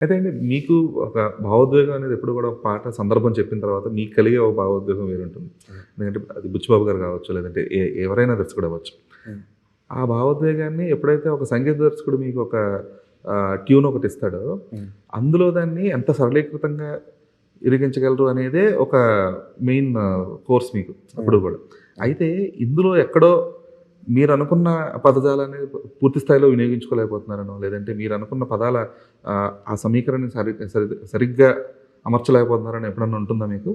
అయితే అండి మీకు ఒక భావోద్వేగం అనేది ఎప్పుడు కూడా ఒక పాట సందర్భం చెప్పిన తర్వాత మీకు కలిగే ఒక భావోద్వేగం వేరుంటుంది. ఎందుకంటే అది బుచ్చిబాబు గారు కావచ్చు, లేదంటే ఎవరైనా దర్శకుడు అవ్వచ్చు. ఆ భావోద్వేగాన్ని ఎప్పుడైతే ఒక సంగీత దర్శకుడు మీకు ఒక ట్యూన్ ఒకటి ఇస్తాడో, అందులో దాన్ని ఎంత సరళీకృతంగా ఇరిగించగలరు అనేదే ఒక మెయిన్ కోర్స్ మీకు అప్పుడు కూడా. అయితే ఇందులో ఎక్కడో మీరు అనుకున్న పదజాలాన్ని పూర్తి స్థాయిలో వినియోగించుకోలేకపోతున్నారనో, లేదంటే మీరు అనుకున్న పదాల ఆ సమీకరణని సరిగ్గా అమర్చలేకపోతున్నారని ఎప్పుడన్నా ఉంటుందా మీకు?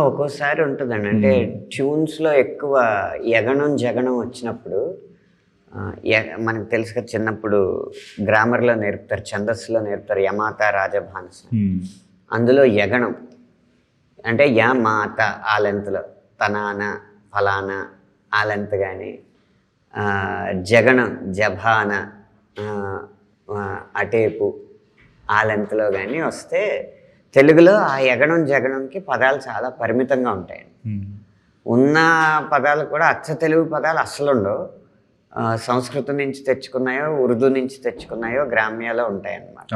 ఒక్కోసారి ఉంటుందండి. అంటే ట్యూన్స్‌లో ఎక్కువ ఎగనం, జగనం వచ్చినప్పుడు మనకు తెలుసు కదా! చిన్నప్పుడు గ్రామర్‌లో నేర్పుతారు, ఛందస్సులో నేర్పుతారు యమాత, రాజభానస. అందులో యగణం అంటే మాత ఆ లెంత్‌లో, తనాన, ఫలానా ఆ లెంత్ గాని, జగణం జభాన, అటేపు ఆ లెంత్‌లో గాని వస్తే తెలుగులో ఆ యగణం, జగణంకి పదాలు చాలా పరిమితంగా ఉంటాయండి. ఉన్న పదాలు కూడా అచ్చ తెలుగు పదాలు అస్సలుండవు. సంస్కృతం నుంచి తెచ్చుకున్నాయో, ఉర్దూ నుంచి తెచ్చుకున్నాయో, గ్రామ్యాలో ఉంటాయన్నమాట.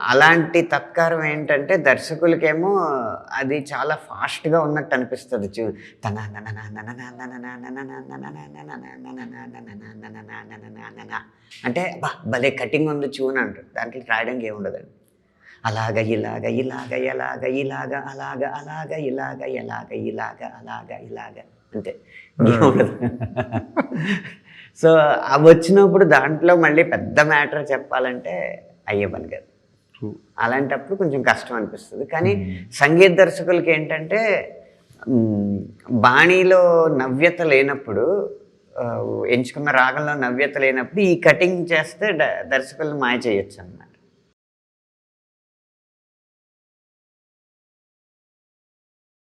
అలాంటి తత్కారం ఏంటంటే దర్శకులకేమో అది చాలా ఫాస్ట్‌గా ఉన్నట్టు అనిపిస్తుంది. అంటే భలే కటింగ్ ఉంది ట్యూన్ అంటారు. దాంట్లో రాయడానికి ఏముండదండి. అలాగ ఇలాగ ఇలాగ ఎలాగ ఇలాగ అలాగ అలాగ ఇలాగ ఎలాగ ఇలాగ అలాగ ఇలాగ అంతే, ఇంకేముండదు. సో అవి వచ్చినప్పుడు దాంట్లో మళ్ళీ పెద్ద మ్యాటర్ చెప్పాలంటే అయ్యే పని కాదు. అలాంటప్పుడు కొంచెం కష్టం అనిపిస్తుంది. కానీ సంగీత దర్శకులకి ఏంటంటే బాణీలో నవ్యత లేనప్పుడు, ఎంచుకున్న రాగంలో నవ్యత లేనప్పుడు ఈ కటింగ్ చేస్తే దర్శకులను మాయ చేయొచ్చు అన్నమాట.